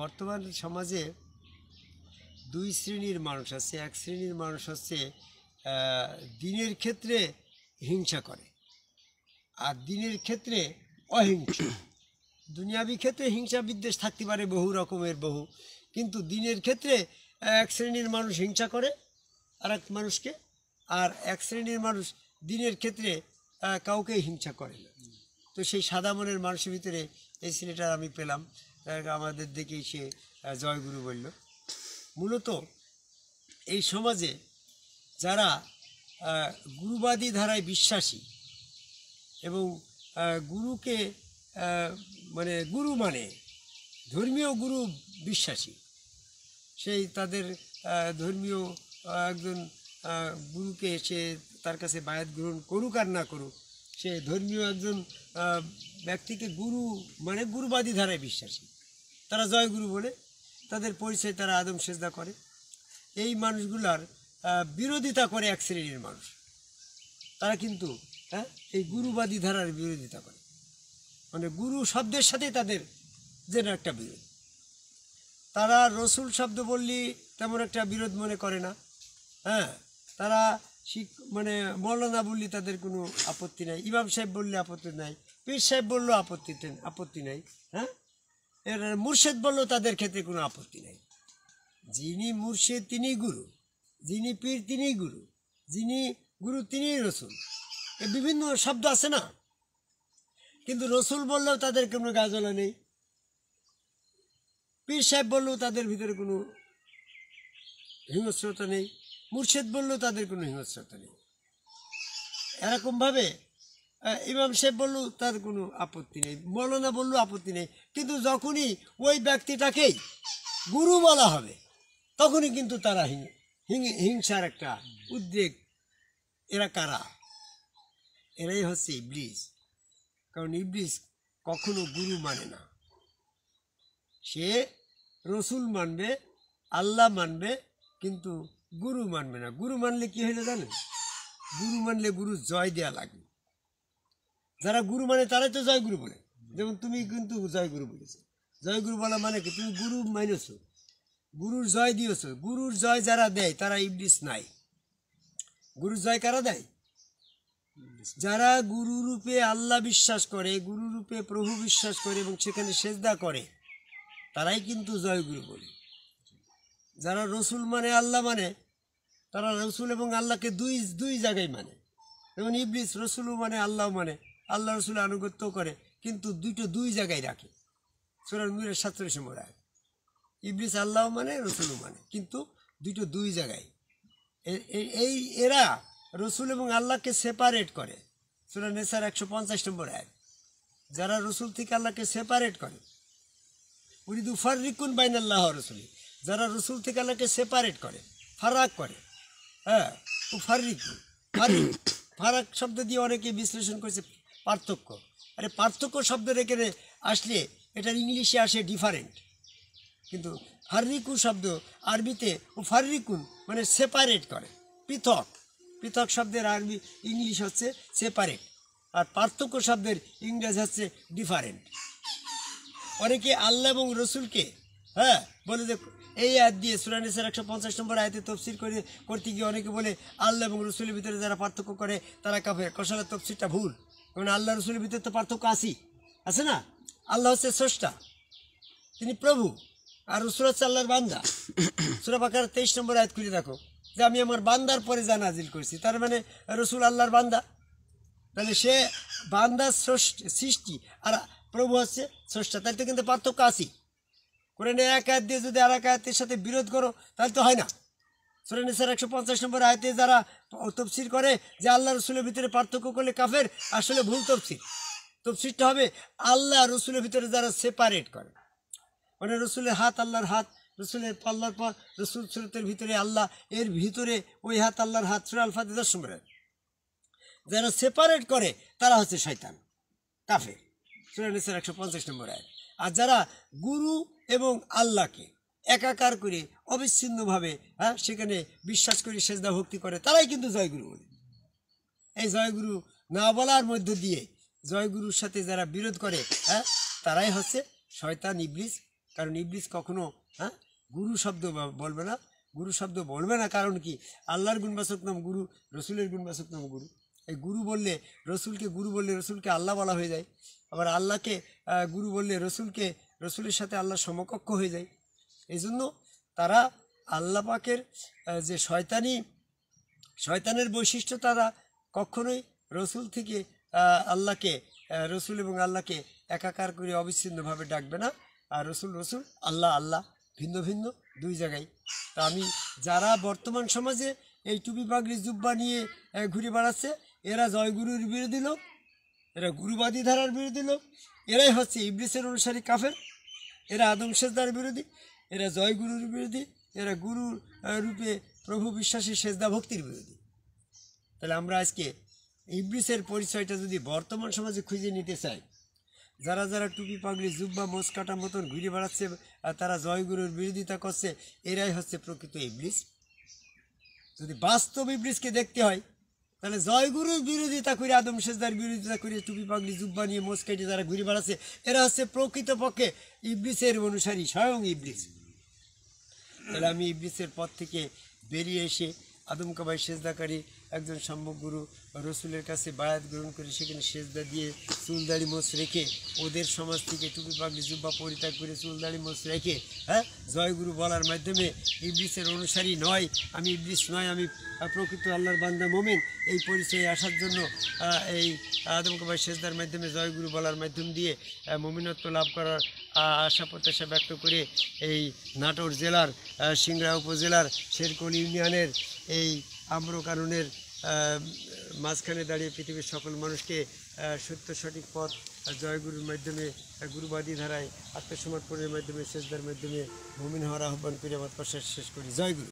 বর্তমান সমাজে দুই শ্রেণীর মানুষ আছে। এক শ্রেণীর মানুষ হচ্ছে দিনের ক্ষেত্রে হিংসা করে, আর দিনের ক্ষেত্রে অহিংস। দুনিয়াবি ক্ষেত্রে হিংসা বিদ্বেষ থাকতে পারে বহু রকমের, কিন্তু দিনের ক্ষেত্রে এক শ্রেণীর মানুষ হিংসা করে আর এক মানুষকে, আর এক শ্রেণীর মানুষ দিনের ক্ষেত্রে কাউকে হিংসা করে না। তো সেই সাদা মনের মানুষের ভিতরে এই ছেলেটা আমি পেলাম, আমাদের দেখেই সে জয়গুরু বলল। মূলত এই সমাজে যারা গুরুবাদী ধারায় বিশ্বাসী এবং গুরুকে গুরু মানে ধর্মীয় গুরু বিশ্বাসী, সেই তাদের ধর্মীয় একজন গুরুকে সে তার কাছে বায়াত গ্রহণ করুক আর না করুক, সে ধর্মীয় একজন ব্যক্তিকে গুরু মানে গুরুবাদী ধারায় বিশ্বাসী, তারা জয়গুরু বলে তাদের পরিচয়, তারা আদম সেজদা করে। এই মানুষগুলার বিরোধিতা করে এক শ্রেণীর মানুষ, তারা কিন্তু এই গুরুবাদী ধারার বিরোধিতা করে, মানে গুরু শব্দের সাথে তাদের যেন একটা বিরোধ। তারা রসুল শব্দ বললে তেমন একটা বিরোধ মনে করে না। তারা মৌলানা বললে তাদের কোনো আপত্তি নাই, ইমাম সাহেব বললে আপত্তি নাই, পীর সাহেব বললেও আপত্তি নাই। এর মুর্শেদ বললেও তাদের ক্ষেত্রে কোনো আপত্তি নাই। যিনি মুর্শেদ তিনি গুরু, যিনি পীর তিনি গুরু, যিনি গুরু তিনি রসুল, এ বিভিন্ন শব্দ আছে না। কিন্তু রসুল বললেও তাদের কোনো গাজলা নেই, পীর সাহেব বললেও তাদের ভিতরে কোনো হিংস্রতা নেই, মুর্শেদ বললেও তাদের কোনো হিংস্রতা নেই। এরকমভাবে ইমাম সাহেব বললেও তার কোনো আপত্তি নেই, মৌলানা বললেও আপত্তি নেই। কিন্তু যখনই ওই ব্যক্তিটাকেই গুরু বলা হবে তখনই কিন্তু তারা হিংসার একটা উদ্রেক। এরা কারা? এরাই হচ্ছে ইবলিস। কারণ ইবলিস কখনো গুরু মানে না, সে রসুল মানবে, আল্লাহ মানবে, কিন্তু গুরু মানবে না। গুরু মানলে কি হইলে জানেন? গুরু মানলে গুরু জয় দেওয়া লাগবে। যারা গুরু মানে তারাই তো জয় গুরু বলে। যেমন তুমি কিন্তু জয় গুরু বলেছো, জয় গুরু বলা মানে কি? তুমি গুরু মাইনেছো, গুরুর জয় দিয়েছো। গুরুর জয় যারা দেয় তারা ইবলিস নাই। গুরুর জয় কারা দেয়? যারা গুরু রূপে আল্লাহ বিশ্বাস করে, গুরু রূপে প্রভু বিশ্বাস করে এবং সেখানে সেজদা করে, তারাই কিন্তু জয়গুরু বলে। যারা রসুল মানে আল্লাহ মানে, তারা রসুল এবং আল্লাহকে দুই জায়গায় মানে। যেমন ইবলিস রসুলও মানে আল্লাহ মানে, আল্লাহ রসুল আনুগত্য করে, কিন্তু দুই জায়গায় রাখে। সূরা নূরের 47 নম্বর আয়াত। ইবলিস আল্লাহ মানে রসুলও মানে, কিন্তু দুই জায়গায়। এরা রসুল এবং আল্লাহকে সেপারেট করে। সূরা নেসার 150 নম্বর আয়াত। যারা রসুল থেকে আল্লাহকে সেপারেট করে, উরিদু ফাররিকুন বাইনাল্লাহ ওয়া রাসূলি, যারা রসুল থেকে আল্লাহকে সেপারেট করে, ফারাক করে, ফারাক শব্দ দিয়ে অনেকে বিশ্লেষণ করেছে পার্থক্য। আরে পার্থক্য শব্দ রেখে আসলে এটার ইংলিশে আসে ডিফারেন্ট, কিন্তু ফাররিকু শব্দ আরবিতে ফাররিকুন মানে সেপারেট করে, পৃথক। পৃথক শব্দের আরবি ইংলিশ হচ্ছে সেপারেট, আর পার্থক্য শব্দের ইংরেজি হচ্ছে ডিফারেন্ট। অনেকে আল্লাহ এবং রসুলকে বলে যে এই আয়াত দিয়ে সূরা নিসার 150 নম্বর আয়াতে তফসির করতে গিয়ে অনেকে বলে আল্লাহ এবং রসুলের ভিতরে যারা পার্থক্য করে তারা কাফের। কৌশলের তফসিরটা ভুল, কারণ আল্লাহ রসুলের ভিতরে তো পার্থক্য আছে না। আল্লাহ হচ্ছে স্রষ্টা, তিনি প্রভু, আর রসুল হচ্ছে আল্লাহর বান্দা। সূরা বাকারার 23 নম্বর আয়াত খুলে দেখো যে আমি আমার বান্দার পরে যা নাজিল করেছি, তার মানে রসুল আল্লাহর বান্দা। তাহলে সে বান্দার সৃষ্টি আর প্রভু হচ্ছে স্রষ্টা, তাহলে তো কিন্তু পার্থক্য আছেই। কোরআনে এক আয়াত দিয়ে যদি আর এক আয়াতের সাথে বিরোধ করো তাহলে তো হয় না। সূরা নিসার 150 নম্বর আয়াতে যারা তফসির করে যে আল্লাহ রসুলের ভিতরে পার্থক্য করলে কাফের, আসলে ভুল তফসির। তফসিরটা হবে আল্লাহ রসুলের ভিতরে যারা সেপারেট করে, মানে রসুলের হাত আল্লাহর হাত, রসুলের পাল্লার পর রসুল সুরতের ভিতরে আল্লাহ, এর ভিতরে ওই হাত আল্লাহর হাত। সূরা আল ফাতির 10 নম্বর আয়াত। যারা সেপারেট করে তারা হচ্ছে শয়তান, কাফের। সূরা নিসার 150 নম্বর আয়াত। আর যারা গুরু এবং আল্লাহকে একাকার করে অবিচ্ছিন্নভাবে সেখানে বিশ্বাস করে সেজদা ভক্তি করে, তারাই কিন্তু জয়গুরু বলে। এই জয়গুরু না বলার মধ্য দিয়ে জয়গুরুর সাথে যারা বিরোধ করে তারাই হচ্ছে শয়তান, ইবলিস, কারণ ইবলিস কখনো গুরু শব্দ বলবে না, গুরু শব্দ বলবে না। কারণ কি, আল্লাহর গুণবাচক নাম গুরু, রসুলের গুণবাচক নাম গুরু। এই গুরু বললে রসুলকে আল্লাহ বলা হয়ে যায়, আবার আল্লাহকে গুরু বললে রসুলের সাথে আল্লাহ সমকক্ষ হয়ে যায়। এই জন্য তারা আল্লাহ পাকের যে শয়তানের বৈশিষ্ট্য, তারা কখনোই রসুল থেকে রসুল এবং আল্লাহকে একাকার করে অবিচ্ছিন্নভাবে ডাকবে না। আর রসুল আল্লাহ আল্লাহ ভিন্ন ভিন্ন দুই জায়গায়। তা আমি যারা বর্তমান সমাজে এই টুপি পাগড়ি জুব্বা নিয়ে ঘুরে বেড়াচ্ছে, এরা জয়গুরুর বিরোধী লোক, এরা গুরুবাদী ধারার বিরোধী লোক, এরাই হচ্ছে ইবলিসের অনুসারী কাফের, এরা আদম সেজদার বিরোধী, এরা জয়গুরুর বিরোধী, এরা গুরুর রূপে প্রভু বিশ্বাসী সেজদা ভক্তির বিরোধী। তাহলে আমরা আজকে ইবলিসের পরিচয়টা যদি বর্তমান সমাজে খুঁজে নিতে চাই, যারা যারা টুপি পাগড়ি জুব্বা মোচ কাটা মতন ঘুরে বেড়াচ্ছে, তারা জয়গুরুর বিরোধিতা করছে, এরাই হচ্ছে প্রকৃত ইবলিস। যদি বাস্তব ইবলিসকে দেখতে হয়, তাহলে জয়গুরুর বিরোধিতা করে, আদম সেজদার বিরোধিতা করে, টুপি পাগড়ি জুব্বা নিয়ে মোচ কেটে যারা ঘুরে বেড়াচ্ছে, এরা হচ্ছে প্রকৃতপক্ষে ইবলিসের অনুসারী, স্বয়ং ইবলিস। তাহলে আমি ইবলিসের পথ থেকে বেরিয়ে এসে আদমকাবাই সেজদাকারী একজন সম্যক গুরু রসুলের কাছে বায়াত গ্রহণ করে সেখানে সেজদা দিয়ে চুলদাড়ি মোচ রেখে, ওদের সমাজ থেকে টুপি পাগড়ি জুব্বা পরিত্যাগ করে চুলদাড়ি মোচ রেখে জয়গুরু বলার মাধ্যমে ইবলিসের অনুসারী নয়, আমি ইবলিস নয়, আমি প্রকৃত আল্লাহর বান্দা মোমেন, এই পরিচয়ে আসার জন্য এই আদমকাবাই সেজদার মাধ্যমে জয়গুরু বলার মাধ্যম দিয়ে মমিনত্ব লাভ করার আশা প্রত্যাশা ব্যক্ত করে এই নাটোর জেলার সিংড়া উপজেলার শেরকোল ইউনিয়নের এই আম্রকাননের মাঝখানে দাঁড়িয়ে পৃথিবীর সকল মানুষকে সত্য সঠিক পথ জয়গুরুর মাধ্যমে, গুরুবাদী ধারায় আত্মসমর্পণের মাধ্যমে, সেজদার মাধ্যমে মুমিন হওয়ার আহ্বান করে আমার প্রশ্বাস শেষ করি। জয়গুরু।